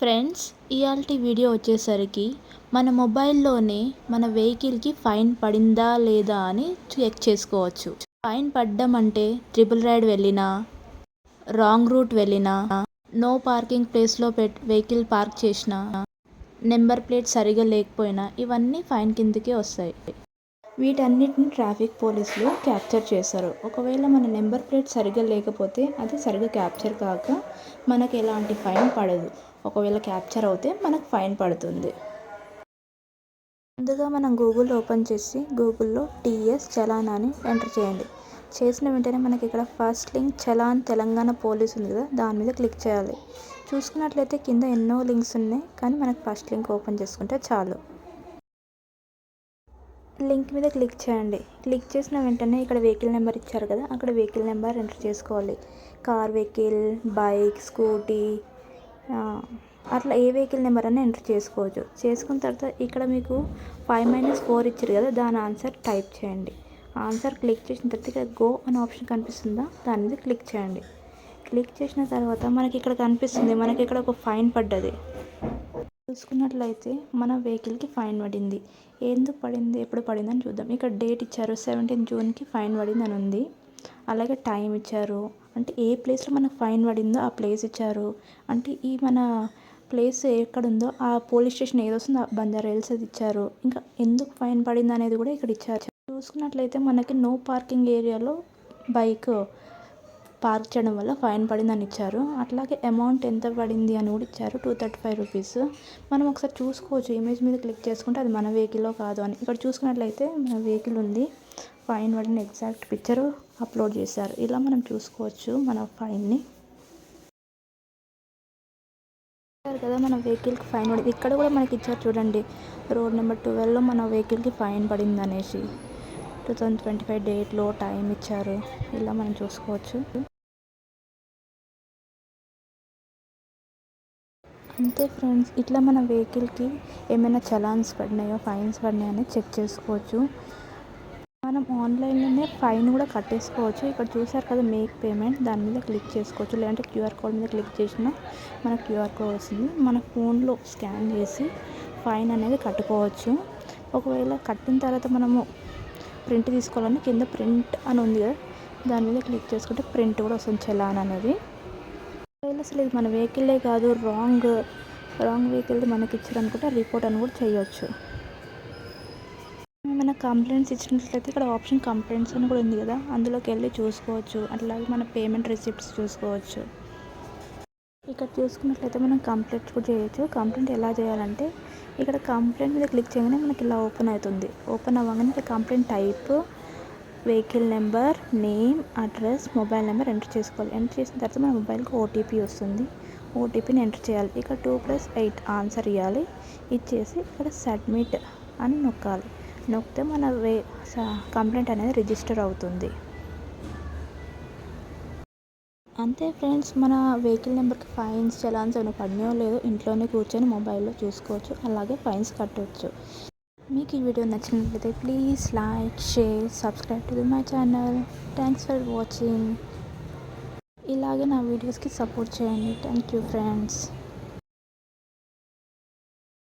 Friends, ఇయాల్టి video వచ్చేసరికి మన మొబైల్లోనే మన వెహికల్కి ఫైన్ పడిందా లేదా అని చెక్ చేసుకోవచ్చు. ఫైన్ పడ్డం అంటే ట్రిపుల్ రైడ్ వెళ్ళినా, రాంగ్ రూట్ వెళ్ళినా, నో పార్కింగ్ ప్లేస్లో వెహికల్ పార్క్ చేసినా, నెంబర్ ప్లేట్ సరిగా లేకపోయినా ఇవన్నీ ఫైన్ కిందకే వస్తాయి. వీటన్నిటిని ట్రాఫిక్ పోలీసులు క్యాప్చర్ చేస్తారు. ఒకవేళ మన నెంబర్ ప్లేట్ సరిగా లేకపోతే అది సరిగా క్యాప్చర్ కాక మనకు ఎలాంటి ఫైన్ పడదు. ఒకవేళ క్యాప్చర్ అవుతే మనకు ఫైన్ పడుతుంది. ముందుగా మనం గూగుల్ ఓపెన్ చేసి గూగుల్లో టీఎస్ చలాన్ అని ఎంటర్ చేయండి. చేసిన వెంటనే మనకి ఇక్కడ first link challan Telangana police ఉంది కదా, దాని మీద క్లిక్ చేయాలి. చూసుకున్నట్లయితే కింద ఎన్నో లింక్స్ ఉన్నాయి, కానీ మనకు ఫస్ట్ లింక్ ఓపెన్ చేసుకుంటే చాలు. లింక్ మీద క్లిక్ చేయండి. క్లిక్ చేసిన వెంటనే ఇక్కడ వెహికల్ నెంబర్ ఇచ్చారు కదా, అక్కడ వెహికల్ నెంబర్ ఎంటర్ చేసుకోవాలి. కార్ వెహికల్, బైక్, స్కూటీ, అట్లా ఏ వెహికల్ నెంబర్ అని ఎంటర్ చేసుకోవచ్చు. చేసుకున్న తర్వాత ఇక్కడ మీకు 5-4 ఇచ్చారు కదా, దాని ఆన్సర్ టైప్ చేయండి. ఆన్సర్ క్లిక్ చేసిన తర్వాత ఇక్కడ గో అనే ఆప్షన్ కనిపిస్తుందా, దాని మీద క్లిక్ చేయండి. క్లిక్ చేసిన తర్వాత మనకి ఇక్కడ కనిపిస్తుంది, మనకి ఇక్కడ ఒక ఫైన్ పడ్డది. చూసుకున్నట్లయితే మన వెహికల్కి ఫైన్ పడింది. ఎందుకు పడింది, ఎప్పుడు పడింది అని చూద్దాం. ఇక్కడ డేట్ ఇచ్చారు, 17 జూన్కి ఫైన్ పడింది అని ఉంది. అలాగే టైం ఇచ్చారు, అంటే ఏ ప్లేస్లో మనకు ఫైన్ పడిందో ఆ ప్లేస్ ఇచ్చారు. అంటే ఈ మన ప్లేస్ ఎక్కడుందో ఆ పోలీస్ స్టేషన్ ఏది వస్తుందో బంజారా హిల్స్ అది ఇచ్చారు. ఇంకా ఎందుకు ఫైన్ పడింది అనేది కూడా ఇక్కడ ఇచ్చారు. చూసుకున్నట్లయితే మనకి నో పార్కింగ్ ఏరియాలో బైక్ పార్క్ చేయడం వల్ల ఫైన్ పడిందని ఇచ్చారు. అట్లాగే అమౌంట్ ఎంత పడింది అని కూడా ఇచ్చారు, 235 రూపీస్. మనం ఒకసారి చూసుకోవచ్చు, ఇమేజ్ మీద క్లిక్ చేసుకుంటే అది మన వెహికల్లో కాదు అని. ఇక్కడ చూసుకున్నట్లయితే మన వెహికల్ ఉంది, ఫైన్ పడిన ఎగ్జాక్ట్ పిక్చర్ అప్లోడ్ చేశారు. ఇలా మనం చూసుకోవచ్చు మన ఫైన్ని. కదా మన వెహికల్కి ఫైన్ పడింది. ఇక్కడ కూడా మనకి ఇచ్చారు చూడండి, రోడ్ నెంబర్ 12లో మన వెహికల్కి ఫైన్ పడింది అనేసి 2025 డేట్లో టైం ఇచ్చారు. ఇలా మనం చూసుకోవచ్చు. అంతే ఫ్రెండ్స్, ఇట్లా మన వెహికల్కి ఏమైనా చలాన్స్ పడినాయో, ఫైన్స్ పడినాయో అనేది చెక్ చేసుకోవచ్చు. మనం ఆన్లైన్లోనే ఫైన్ కూడా కట్టేసుకోవచ్చు. ఇక్కడ చూసారు కదా మేక్ పేమెంట్, దాని మీద క్లిక్ చేసుకోవచ్చు. లేదంటే క్యూఆర్ కోడ్ మీద క్లిక్ చేసినా మనకు క్యూఆర్ కోడ్ వస్తుంది, మన ఫోన్లో స్కాన్ చేసి ఫైన్ అనేది కట్టుకోవచ్చు. ఒకవేళ కట్టిన తర్వాత మనము ప్రింట్ తీసుకోవాలని కింద ప్రింట్ అని ఉంది కదా, దాని మీద క్లిక్ చేసుకుంటే ప్రింట్ కూడా వస్తుంది చలాన్ అనేది. ఒకవేళ అసలు ఇది మన వెహికల్లే కాదు, రాంగ్ వెహికల్ మనకి ఇచ్చారు అనుకుంటే రిపోర్ట్ అని కూడా చేయొచ్చు. ఏమైనా కంప్లైంట్స్ ఇచ్చినట్లయితే ఇక్కడ ఆప్షన్ కంప్లైంట్స్ అని కూడా ఉంది కదా, అందులోకి వెళ్ళి చూసుకోవచ్చు. అట్లాగే మన పేమెంట్ రిసిప్ట్స్ చూసుకోవచ్చు. ఇక్కడ చూసుకున్నట్లయితే మనం కంప్లైంట్ కూడా చేయొచ్చు. కంప్లైంట్ ఎలా చేయాలంటే ఇక్కడ కంప్లైంట్ మీద క్లిక్ చేయగానే మనకి ఇలా ఓపెన్ అవుతుంది. ఓపెన్ అవ్వగానే ఇక్కడ complaint type, vehicle number, name, address, mobile number enter చేసుకోవాలి. ఎంటర్ చేసిన తర్వాత మన మొబైల్కి ఓటీపీ వస్తుంది. ఓటీపీని ఎంటర్ చేయాలి. ఇక్కడ 2+8 ఆన్సర్ ఇవ్వాలి. ఇచ్చేసి ఇక్కడ సబ్మిట్ అని నొక్కాలి. నొక్కితే మన కంప్లైంట్ అనేది రిజిస్టర్ అవుతుంది. అంతే ఫ్రెండ్స్, మన వెహికల్ నెంబర్కి ఫైన్స్, చలాన్స్ ఏమైనా పడినాయో లేదో ఇంట్లోనే కూర్చొని మొబైల్లో చూసుకోవచ్చు. అలాగే ఫైన్స్ కట్టవచ్చు. మీకు ఈ వీడియో నచ్చినట్లయితే please like, share, subscribe to my channel. Thanks for watching. ఇలాగే నా వీడియోస్కి సపోర్ట్ చేయండి. Thank you friends.